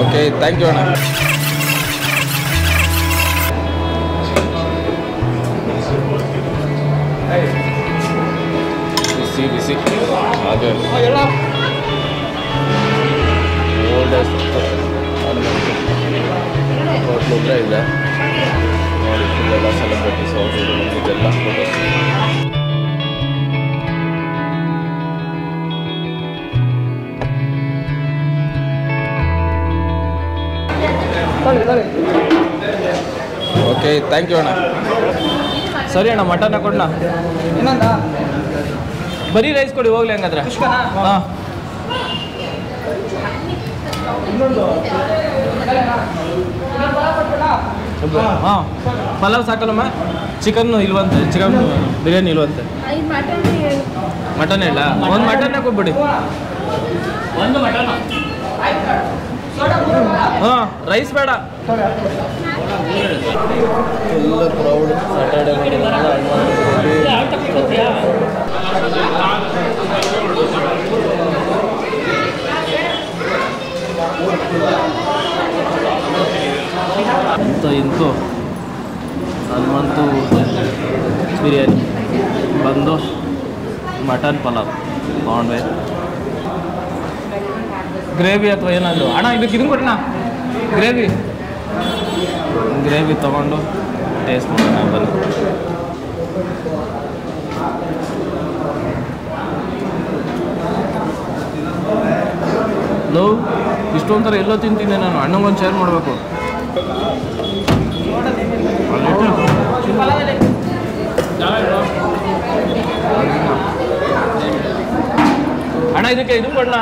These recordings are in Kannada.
ಓಕೆ, ಥ್ಯಾಂಕ್ ಯು ಅಣ್ಣ. ಬಿಸಿ ಬಿಸಿ ಹಾಗೆ ಓಲ್ಡ್ ಹೋಟ್ಲೊಬ್ಬರೇ ಇದೆ ನೋಡಿ. ಇದೆಲ್ಲ ಸೆಲೆಬ್ರಿಟೀಸ್ ಅವರು ಇದೆಲ್ಲ ಫೋಟೋಸ್. ಓಕೆ, ಥ್ಯಾಂಕ್ ಯು ಅಣ್ಣ. ಸರಿ ಅಣ್ಣ, ಮಟನ್ ಕೊಡೋಣ. ಇನ್ನೊಂದ ಬರೀ ರೈಸ್ ಕೊಡಿ ಹೋಗ್ಲಿ ಹಂಗಾದ್ರೆ. ಹಾಂ, ಹಾಂ ಪಲಾವ್ ಸಾಕಲ್ಲಮ್ಮ. ಚಿಕನ್ ಇಲ್ವಂತೆ, ಚಿಕನ್ ಬಿರಿಯಾನಿ ಇಲ್ವಂತೆ. ಮಟನ್ ಇಲ್ಲ, ಒಂದು ಮಟನ್ನೇ ಕೊಟ್ಬಿಡಿ. ಒಂದು ಮಟನ್. ಹಾಂ, ರೈಸ್ ಬೇಡ. ಫುಲ್ ಕ್ರೌಡ್ ಸ್ಯಾಟರ್ಡೆ ಇಂತೂ ಹನುಮಂತು ಬಿರಿಯಾನಿ ಬಂದು ಮಟನ್ ಪಲಾವ್ ತೊಗೊಂಡ್ರೆ ಗ್ರೇವಿ ಅಥವಾ ಏನಾದರೂ ಅಣ್ಣ ಇದಕ್ಕೆ ಇದನ್ನು ಕೊಡೋಣ. ಗ್ರೇವಿ ತೊಗೊಂಡು ಟೇಸ್ಟ್ ಮಾಡೋಣ ಬನ್ನಿ. ಲವ್ ಇಷ್ಟೊಂಥರ ಎಲ್ಲೋ ತಿಂತೀನಿ ನಾನು. ಅಣ್ಣಂಗೊಂದು ಶೇರ್ ಮಾಡಬೇಕು. ಅಣ್ಣ ಇದಕ್ಕೆ ಇದು ಕೊಡೋಣ.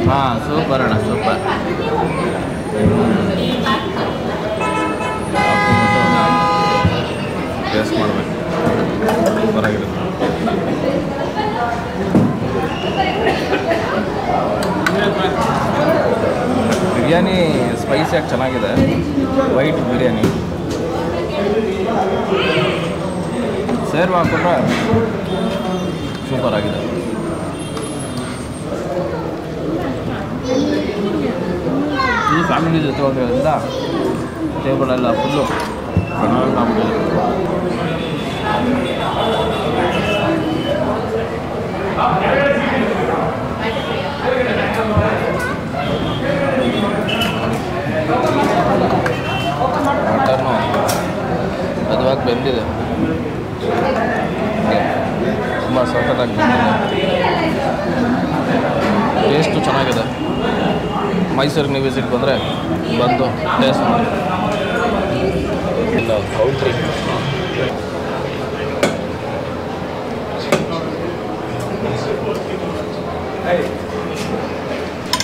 ಹಾಂ, ಸೂಪರ್ ಅಣ್ಣ, ಸೂಪರ್. ಟೇಸ್ಟ್ ಮಾಡಬೇಕು, ಸೂಪರ್ ಆಗಿರುತ್ತೆ. ಬಿರಿಯಾನಿ ಸ್ಪೈಸಿಯಾಗಿ ಚೆನ್ನಾಗಿದೆ. ವೈಟ್ ಬಿರಿಯಾನಿ ಸೇರ್ವ ಹಾಕೊಂಡ್ರೆ ಸೂಪರ್ ಆಗಿದೆ. ಈ ಫ್ಯಾಮಿಲಿ ಜೊತೆ ಹೋಗೋದ್ರಿಂದ ಟೇಬಲೆಲ್ಲ ಫುಲ್ಲು ಚೆನ್ನಾಗಿ. ಮಟನ್ನು ಹದವಾಗಿ ಬೆಂದಿದೆ, ತುಂಬ ಸಖತ್ತಾಗಿ ಬೆಂದಿದೆ. ಟೇಸ್ಟು ಚೆನ್ನಾಗಿದೆ. ಮೈಸೂರಿಗೆ ನೀವು ವಿಸಿಟ್ ಬಂದರೆ ಬಂದು ಟೇಸ್ಟ್ ಮಾಡಿ. ಇಲ್ಲ ಕೌಂಟ್ರಿ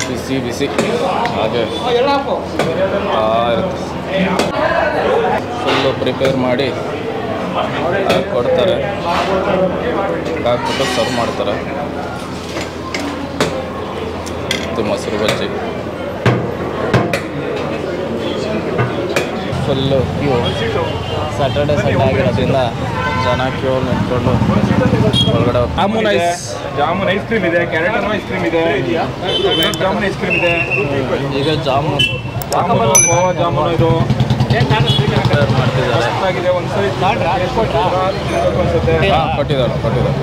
ಬಿಸಿ ಬಿಸಿ ಹಾಗೆ ಇರುತ್ತೆ. ಫುಲ್ಲು ಪ್ರಿಪೇರ್ ಮಾಡಿ ಕೊಡ್ತಾರೆ, ಹಾಕ್ಬಿಟ್ಟು ಸರ್ವ್ ಮಾಡ್ತಾರೆ. ಮತ್ತು ಮೊಸರು ಬಜ್ಜಿ ಫುಲ್ಲು ಕ್ಯೂ. ಸ್ಯಾಟರ್ಡೆ ಸಂಡೇ ಆಗಿರೋದ್ರಿಂದ ಜನ ಕ್ಯೂ ನಿಂತ್ಕೊಂಡು ಒಳಗಡೆ. ಜಾಮೂನ್ ಐಸ್ ಕ್ರೀಮ್ ಇದೆ, ಕ್ಯಾರೆಟ್ ಐಸ್ ಕ್ರೀಮ್ ಇದೆ, ಜಾಮೂನ್ ಐಸ್ ಕ್ರೀಮ್ ಇದೆ. ಈಗ ಜಾಮೂನ್ ಜಾಮೂನು ಇದು ಮಾಡ್ತಿದ್ದಾರೆ. ಒಂದ್ಸರಿ ಕೊಟ್ಟಿದ್ದಾರೆ.